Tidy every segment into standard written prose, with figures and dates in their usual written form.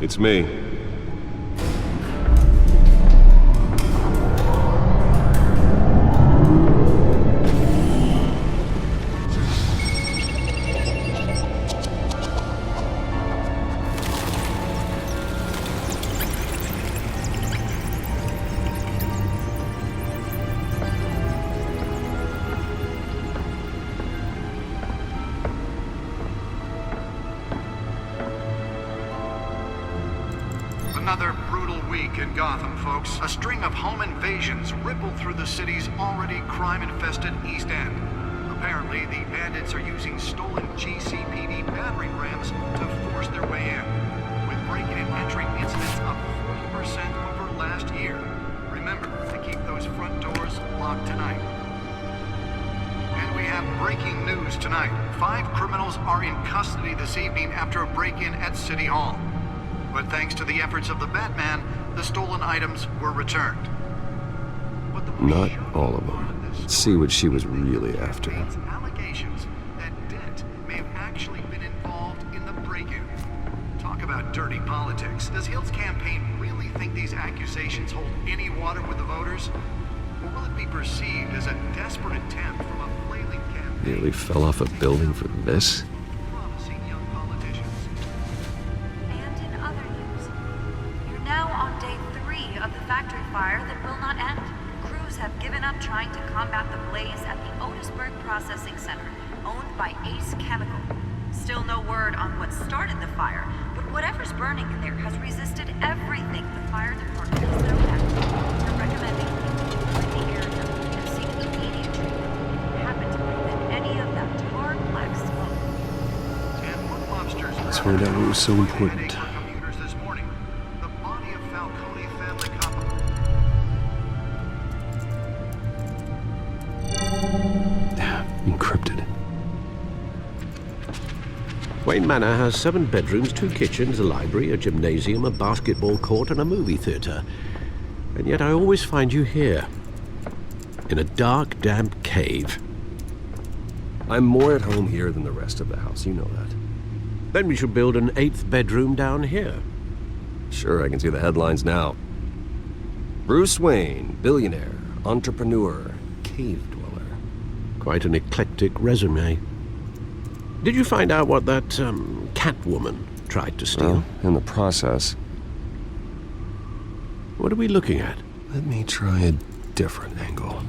It's me. Another brutal week in Gotham, folks. A string of home invasions rippled through the city's already crime-infested East End. Apparently, the bandits are using stolen GCPD battering rams to force their way in, with breaking and entering incidents up 40% over last year. Remember to keep those front doors locked tonight. And we have breaking news tonight. 5 criminals are in custody this evening after a break-in at City Hall. But thanks to the efforts of the Batman, the stolen items were returned. Not all of them. Let's see what she was really after. Allegations that Dent may have actually been involved in the break-in. Talk about dirty politics. Does Hill's campaign really think these accusations hold any water with the voters? Or will it be perceived as a desperate attempt from a flailing campaign? Nearly fell off a building for this? Promising young politicians. And in other news, you're now on day 3 of the factory fire that will not end. Crews have given up trying to combat the blaze at the Otisburg Processing Center, owned by Ace Chemical. Still no word on what started the fire, but whatever's burning in there has resisted everything the fire department has thrown at it. They're recommending people in the area and seek immediate treatment. Happen to prevent any of that tar black smoke. 10-foot lobsters. Let's find out what was so important. Computers this morning. The body of Falcone family couple. Encrypted. Wayne Manor has 7 bedrooms, 2 kitchens, a library, a gymnasium, a basketball court, and a movie theater. And yet I always find you here, in a dark, damp cave. I'm more at home here than the rest of the house, you know that. Then we should build an 8th bedroom down here. Sure, I can see the headlines now. Bruce Wayne, billionaire, entrepreneur, cave dweller. Quite an eclectic resume. Did you find out what that, Catwoman tried to steal? Well, in the process. What are we looking at? Let me try a different angle.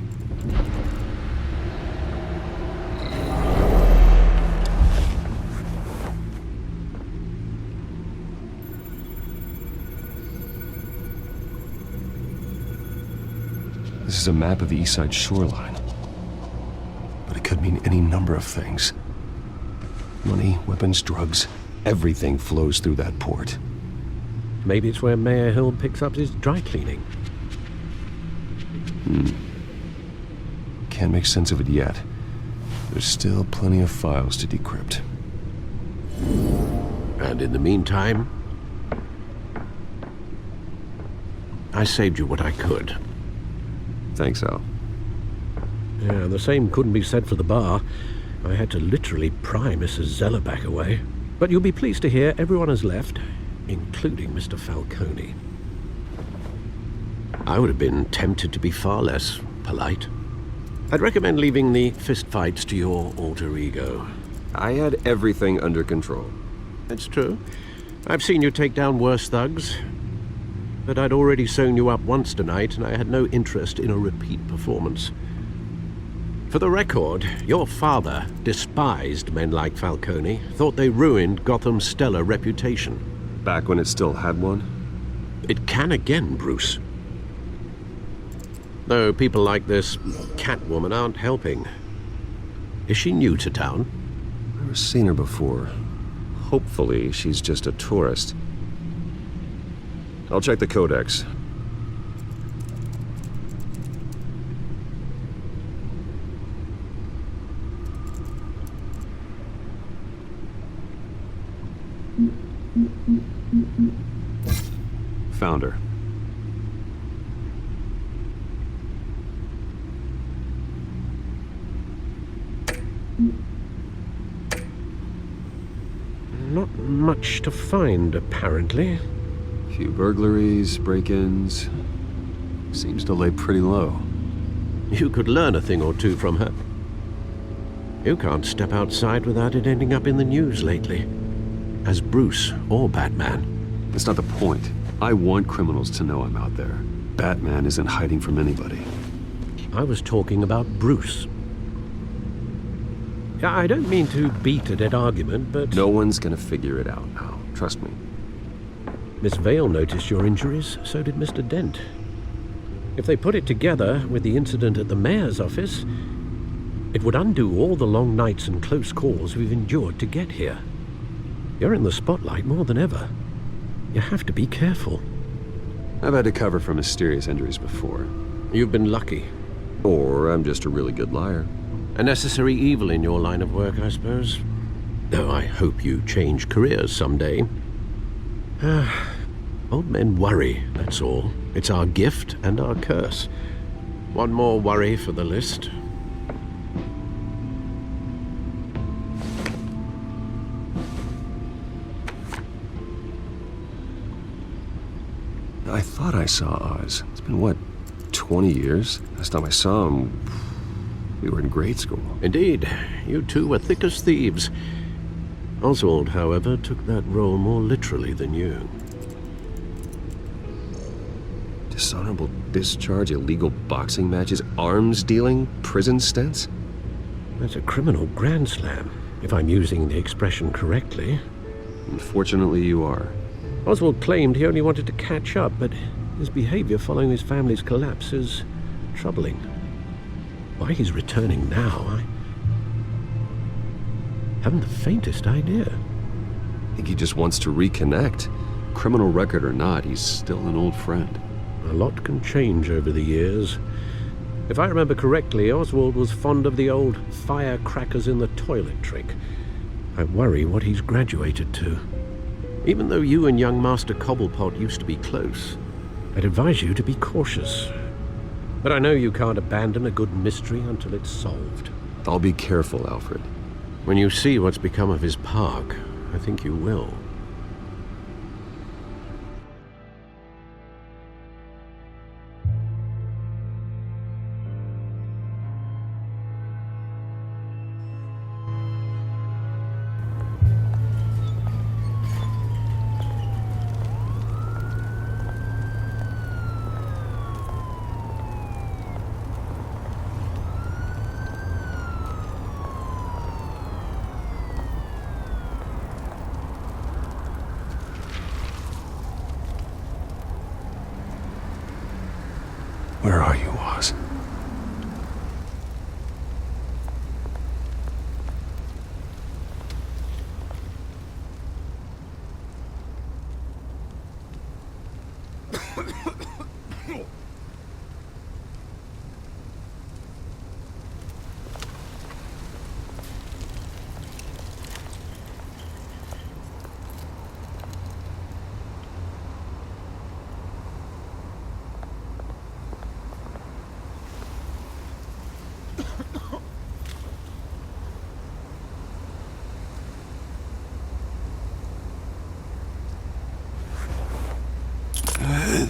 This is a map of the East Side shoreline. But it could mean any number of things. Money, weapons, drugs, everything flows through that port. Maybe it's where Mayor Hill picks up his dry cleaning. Can't make sense of it yet. There's still plenty of files to decrypt. And in the meantime, I saved you what I could. Thanks, Al. Yeah, the same couldn't be said for the bar. I had to literally pry Mrs. Zellerback away. But you'll be pleased to hear everyone has left, including Mr. Falcone. I would have been tempted to be far less polite. I'd recommend leaving the fistfights to your alter ego. I had everything under control. It's true. I've seen you take down worse thugs. But I'd already sewn you up once tonight, and I had no interest in a repeat performance. For the record, your father despised men like Falcone, thought they ruined Gotham's stellar reputation. Back when it still had one? It can again, Bruce. Though people like this Catwoman aren't helping. Is she new to town? Never seen her before. Hopefully, she's just a tourist. I'll check the codex. Found her. Not much to find, apparently. Few burglaries, break-ins. Seems to lay pretty low. You could learn a thing or two from her. You can't step outside without it ending up in the news lately. As Bruce or Batman. That's not the point. I want criminals to know I'm out there. Batman isn't hiding from anybody. I was talking about Bruce. I don't mean to beat a dead argument, but... No one's gonna figure it out now. Trust me. Miss Vale noticed your injuries, so did Mr. Dent. If they put it together with the incident at the mayor's office, it would undo all the long nights and close calls we've endured to get here. You're in the spotlight more than ever. You have to be careful. I've had to cover for mysterious injuries before. You've been lucky. Or I'm just a really good liar. A necessary evil in your line of work, I suppose. Though I hope you change careers someday. Old men worry, that's all. It's our gift and our curse. One more worry for the list. I thought I saw Oz. It's been, what, 20 years? Last time I saw him, we were in grade school. Indeed, you two were thick as thieves. Oswald, however, took that role more literally than you. Dishonorable discharge, illegal boxing matches, arms dealing, prison stints? That's a criminal grand slam, if I'm using the expression correctly. Unfortunately, you are. Oswald claimed he only wanted to catch up, but his behavior following his family's collapse is troubling. Why he's returning now, I haven't the faintest idea. I think he just wants to reconnect. Criminal record or not, he's still an old friend. A lot can change over the years. If I remember correctly, Oswald was fond of the old firecrackers in the toilet trick. I worry what he's graduated to. Even though you and young Master Cobblepot used to be close, I'd advise you to be cautious. But I know you can't abandon a good mystery until it's solved. I'll be careful, Alfred. When you see what's become of his park, I think you will. Where are you, Oz?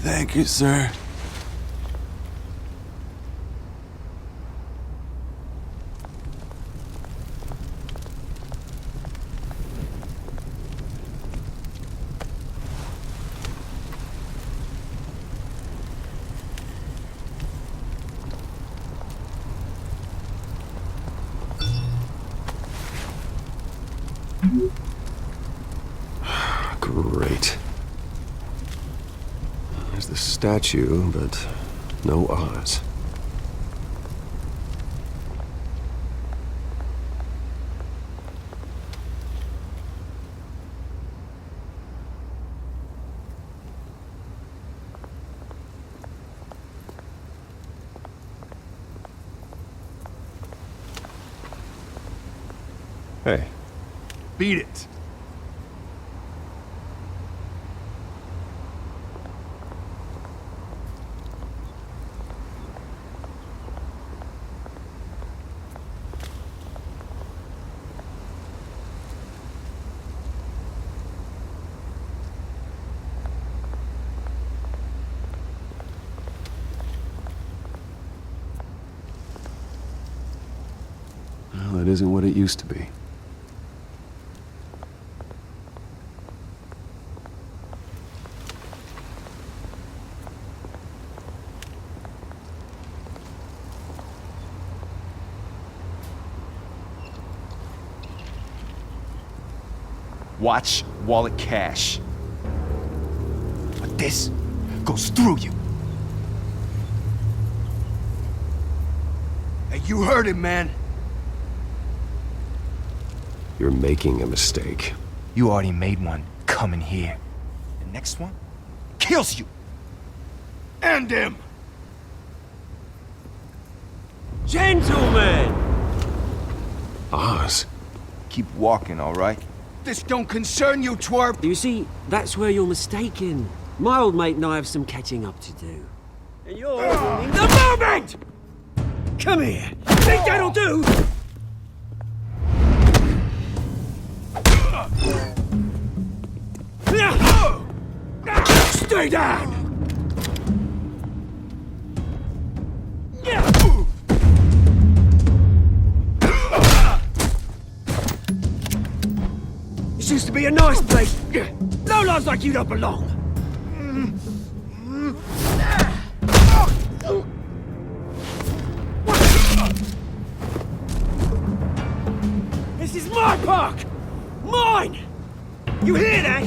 Thank you, sir. Great. There's the statue, but no Oz. Hey. Beat it. it isn't what it used to be. Watch wallet cash. But this goes through you. Hey, you heard him, man. You're making a mistake. You already made one coming here. The next one kills you. And him. Gentlemen! Oz. Keep walking, all right? This don't concern you, twerp. You see, that's where you're mistaken. My old mate and I have some catching up to do. And you're ruining the moment! Come here. Think that'll do? Stay down! This used to be a nice place. No lives like you don't belong. This is my park! Mine! You hear that?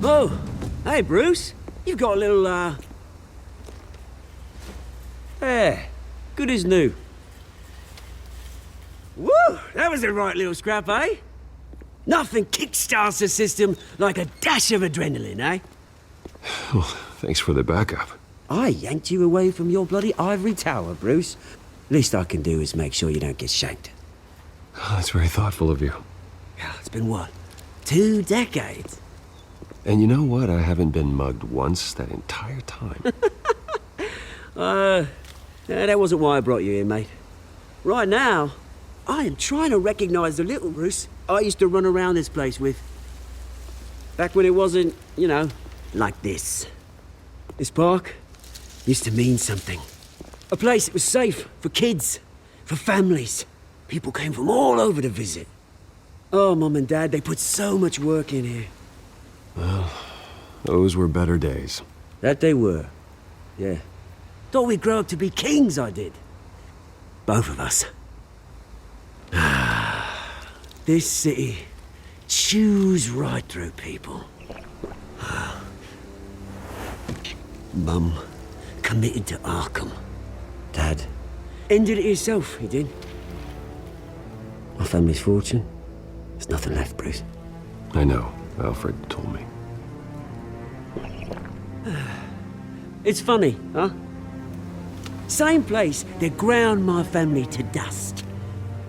Oh, hey Bruce. You've got a little, There. Good as new. Woo! That was a right little scrap, eh? Nothing kickstarts the system like a dash of adrenaline, eh? Well, thanks for the backup. I yanked you away from your bloody ivory tower, Bruce. Least I can do is make sure you don't get shanked. Oh, that's very thoughtful of you. Yeah, it's been what? 2 decades? And you know what? I haven't been mugged once that entire time. That wasn't why I brought you here, mate. Right now, I am trying to recognize the little Bruce I used to run around this place with. Back when it wasn't, you know, like this. This park used to mean something. A place that was safe for kids, for families. People came from all over to visit. Oh, Mum and Dad, they put so much work in here. Well, those were better days. That they were. Yeah. Thought we'd grow up to be kings, I did. Both of us. This city chews right through people. Mum committed to Arkham. Dad ended it himself, he did. My family's fortune. There's nothing left, Bruce. I know. Alfred told me. It's funny, huh? Same place that ground my family to dust.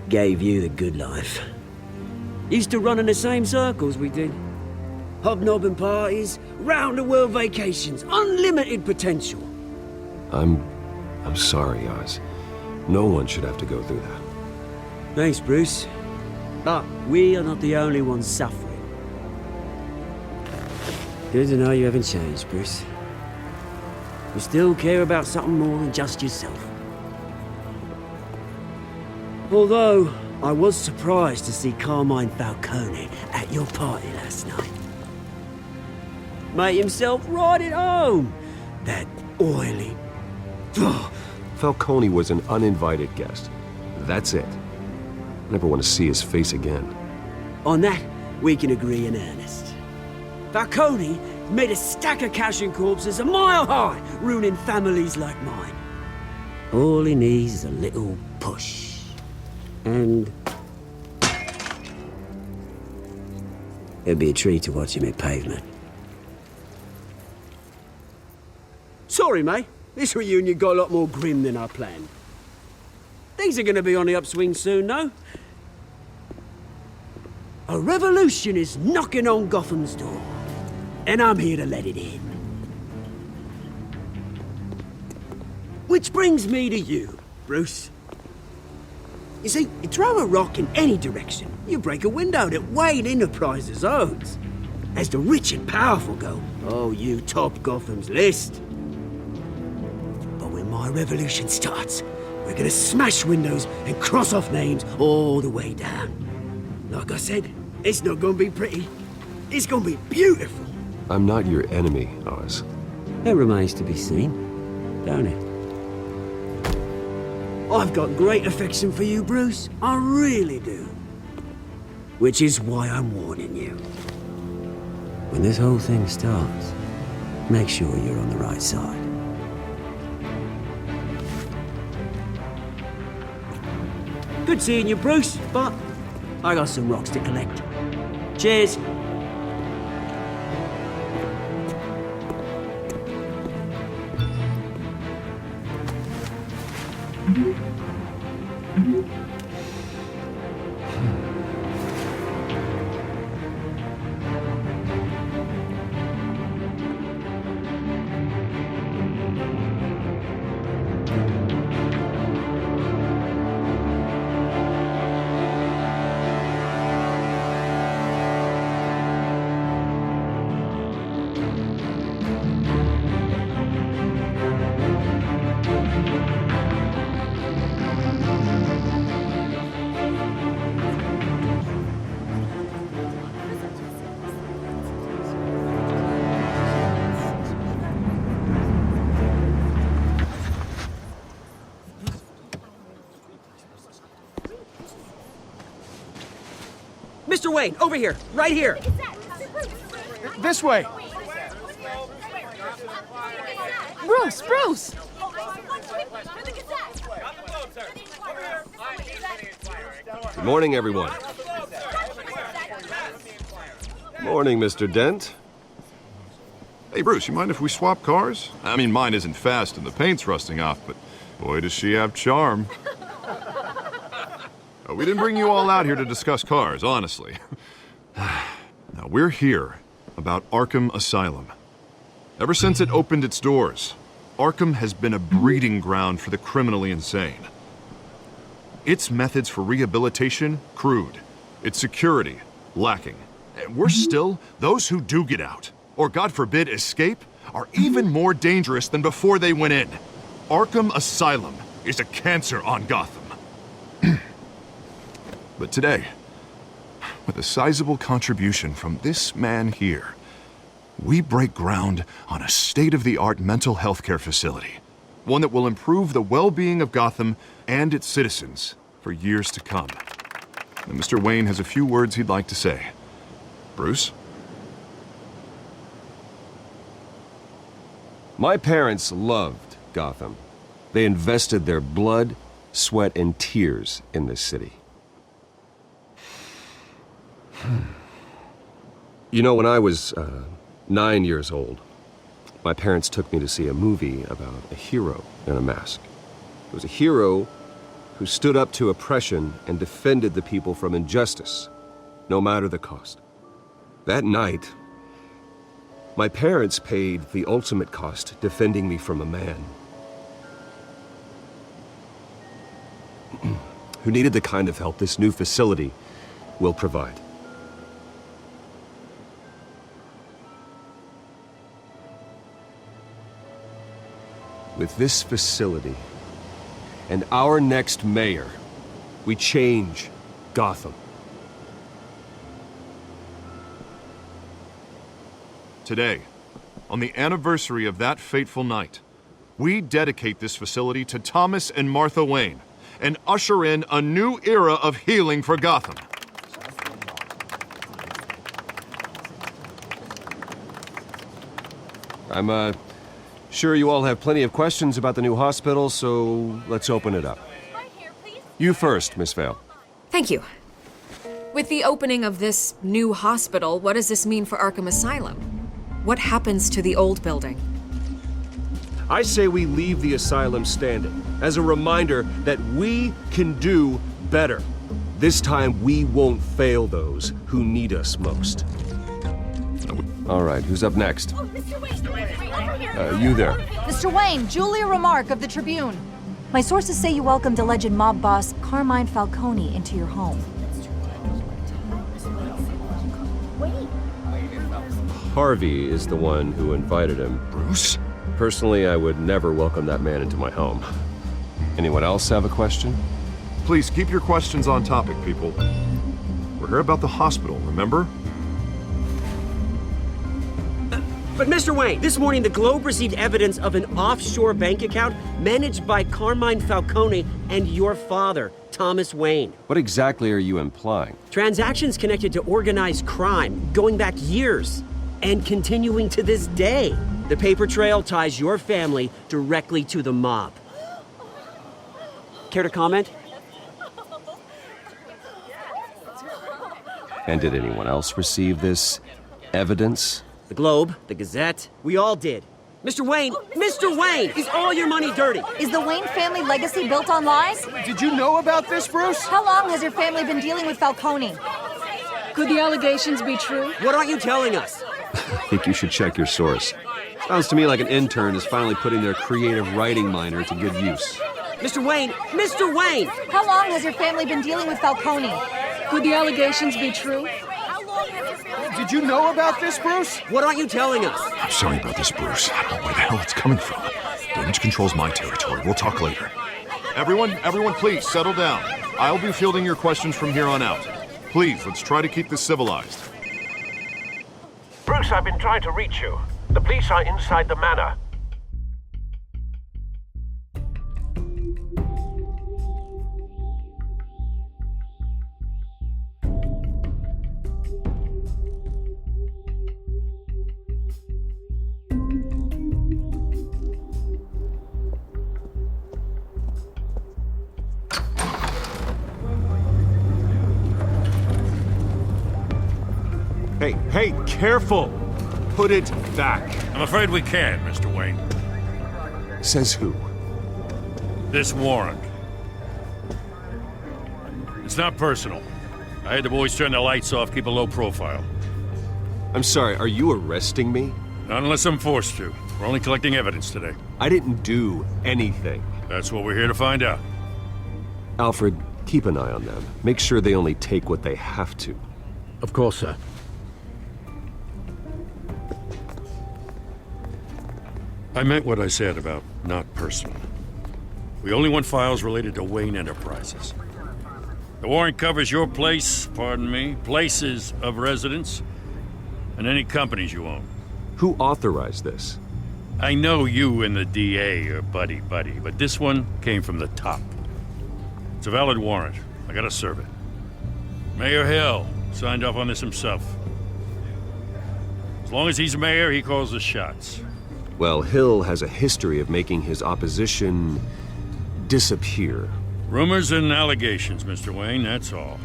Gave you the good life. Used to run in the same circles we did. Hobnobbing parties, round-the-world vacations, unlimited potential. I'm sorry, Oz. No one should have to go through that. Thanks, Bruce. But we are not the only ones suffering. Good to know you haven't changed, Bruce. You still care about something more than just yourself. Although, I was surprised to see Carmine Falcone at your party last night. Made himself right at home. That oily... Falcone was an uninvited guest. That's it. Never want to see his face again. On that, we can agree in earnest. Falcone made a stack of cash and corpses a mile high, ruining families like mine. All he needs is a little push. And... it'd be a treat to watch him hit pavement. Sorry, mate. This reunion got a lot more grim than I planned. Things are gonna be on the upswing soon, no? A revolution is knocking on Gotham's door. And I'm here to let it in. Which brings me to you, Bruce. You see, you throw a rock in any direction, you break a window that Wayne Enterprises owns. As the rich and powerful go, oh, you top Gotham's list. But when my my revolution starts, we're gonna smash windows and cross off names all the way down. Like I said, it's not gonna be pretty. It's gonna be beautiful. I'm not your enemy, Oz. It remains to be seen, don't it? I've got great affection for you, Bruce. I really do. Which is why I'm warning you. When this whole thing starts, make sure you're on the right side. Good seeing you, Bruce, but I got some rocks to collect. Cheers. Mr. Wayne, over here, right here. This way. Bruce! Good morning, everyone. Morning, Mr. Dent. Hey, Bruce, you mind if we swap cars? I mean, mine isn't fast and the paint's rusting off, but boy, does she have charm. We didn't bring you all out here to discuss cars, honestly. Now, we're here about Arkham Asylum. Ever since it opened its doors, Arkham has been a breeding ground for the criminally insane. Its methods for rehabilitation, crude. Its security, lacking. And worse still, those who do get out, or God forbid, escape, are even more dangerous than before they went in. Arkham Asylum is a cancer on Gotham. But today, with a sizable contribution from this man here, we break ground on a state-of-the-art mental health care facility. One that will improve the well-being of Gotham and its citizens for years to come. And Mr. Wayne has a few words he'd like to say. Bruce? My parents loved Gotham. They invested their blood, sweat, and tears in this city. You know, when I was 9 years old, my parents took me to see a movie about a hero in a mask. It was a hero who stood up to oppression and defended the people from injustice, no matter the cost. That night, my parents paid the ultimate cost defending me from a man who needed the kind of help this new facility will provide. With this facility and our next mayor, we change Gotham. Today, on the anniversary of that fateful night, we dedicate this facility to Thomas and Martha Wayne and usher in a new era of healing for Gotham. I'm sure you all have plenty of questions about the new hospital, so let's open it up. You first, Miss Vale. Thank you. With the opening of this new hospital, what does this mean for Arkham Asylum? What happens to the old building? I say we leave the asylum standing as a reminder that we can do better. This time we won't fail those who need us most. All right, who's up next? You there. Mr. Wayne, Julia Remark of the Tribune. My sources say you welcomed alleged mob boss Carmine Falcone into your home. Harvey is the one who invited him. Bruce? Personally, I would never welcome that man into my home. Anyone else have a question? Please keep your questions on topic, people. We're here about the hospital, remember? But Mr. Wayne, this morning the Globe received evidence of an offshore bank account managed by Carmine Falcone and your father, Thomas Wayne. What exactly are you implying? Transactions connected to organized crime going back years and continuing to this day. The paper trail ties your family directly to the mob. Care to comment? And did anyone else receive this evidence? The Globe, the Gazette, we all did. Mr. Wayne, is all your money dirty? Is the Wayne family legacy built on lies? Did you know about this, Bruce? How long has your family been dealing with Falcone? Could the allegations be true? What aren't you telling us? I think you should check your source. Sounds to me like an intern is finally putting their creative writing minor to good use. Mr. Wayne! How long has your family been dealing with Falcone? Could the allegations be true? Did you know about this, Bruce? What aren't you telling us? I'm sorry about this, Bruce. I don't know where the hell it's coming from. Damage control's my territory. We'll talk later. Everyone, please settle down. I'll be fielding your questions from here on out. Please, let's try to keep this civilized. Bruce, I've been trying to reach you. The police are inside the manor. Hey, careful! Put it back. I'm afraid we can't, Mr. Wayne. Says who? This warrant. It's not personal. I had the boys turn the lights off, keep a low profile. I'm sorry, are you arresting me? Not unless I'm forced to. We're only collecting evidence today. I didn't do anything. That's what we're here to find out. Alfred, keep an eye on them. Make sure they only take what they have to. Of course, sir. I meant what I said about not personal. We only want files related to Wayne Enterprises. The warrant covers your place, places of residence, and any companies you own. Who authorized this? I know you and the DA are buddy-buddy, but this one came from the top. It's a valid warrant. I gotta serve it. Mayor Hill signed off on this himself. As long as he's mayor, he calls the shots. Well, Hill has a history of making his opposition disappear. Rumors and allegations, Mr. Wayne, that's all.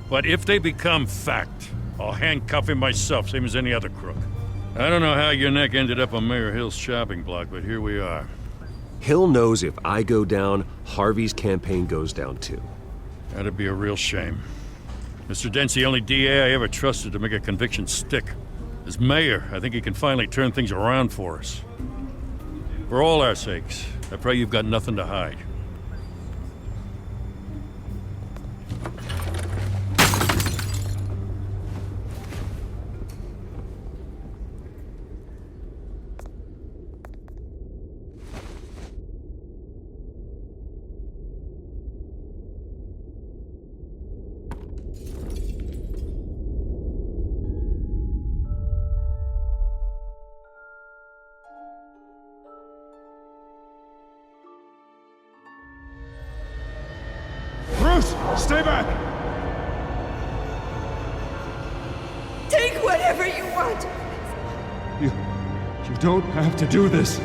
But if they become fact, I'll handcuff him myself, same as any other crook. I don't know how your neck ended up on Mayor Hill's shopping block, but here we are. Hill knows if I go down, Harvey's campaign goes down too. That'd be a real shame. Mr. Dent's the only DA I ever trusted to make a conviction stick. As mayor, I think he can finally turn things around for us. For all our sakes, I pray you've got nothing to hide. Bruce, stay back! Take whatever you want. You don't have to do this.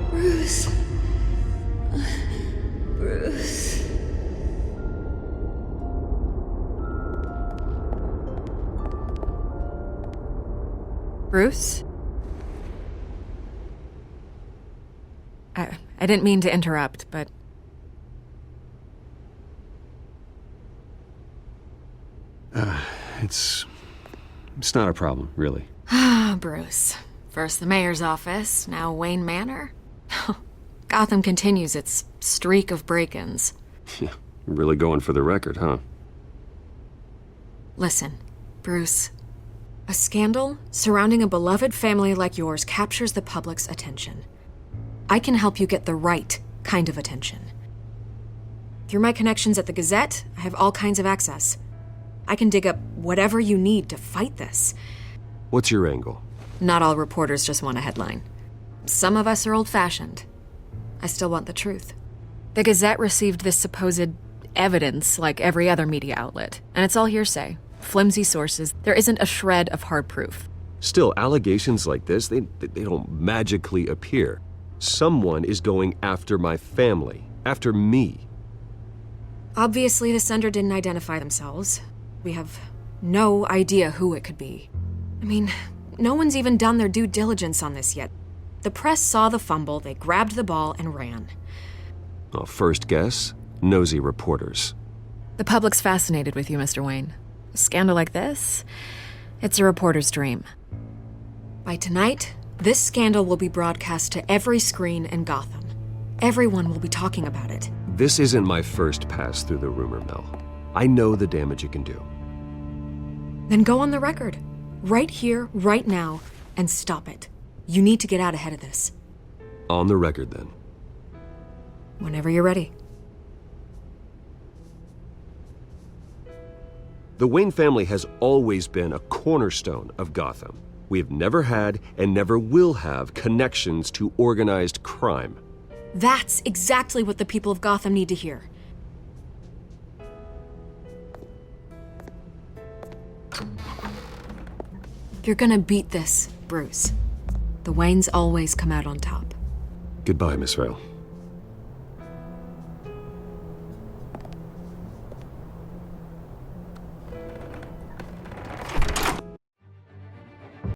Bruce. Bruce. Bruce? I didn't mean to interrupt, but... It's not a problem, really. Ah, Bruce. First the mayor's office, now Wayne Manor. Gotham continues its streak of break-ins. Yeah, Really going for the record, huh? Listen, Bruce. A scandal surrounding a beloved family like yours captures the public's attention. I can help you get the right kind of attention. Through my connections at the Gazette, I have all kinds of access. I can dig up whatever you need to fight this. What's your angle? Not all reporters just want a headline. Some of us are old-fashioned. I still want the truth. The Gazette received this supposed evidence like every other media outlet, and it's all hearsay. Flimsy sources. There isn't a shred of hard proof. Still, allegations like this, they don't magically appear. Someone is going after my family, after me. Obviously, the sender didn't identify themselves. We have no idea who it could be. I mean, no one's even done their due diligence on this yet. The press saw the fumble, they grabbed the ball and ran. Well, first guess, nosy reporters. The public's fascinated with you, Mr. Wayne. A scandal like this, it's a reporter's dream. By tonight, this scandal will be broadcast to every screen in Gotham. Everyone will be talking about it. This isn't my first pass through the rumor mill. I know the damage it can do. Then go on the record. Right here, right now, and stop it. You need to get out ahead of this. On the record, then. Whenever you're ready. The Wayne family has always been a cornerstone of Gotham. We have never had and never will have connections to organized crime. That's exactly what the people of Gotham need to hear. You're gonna beat this, Bruce. The Waynes always come out on top. Goodbye, Miss Vale.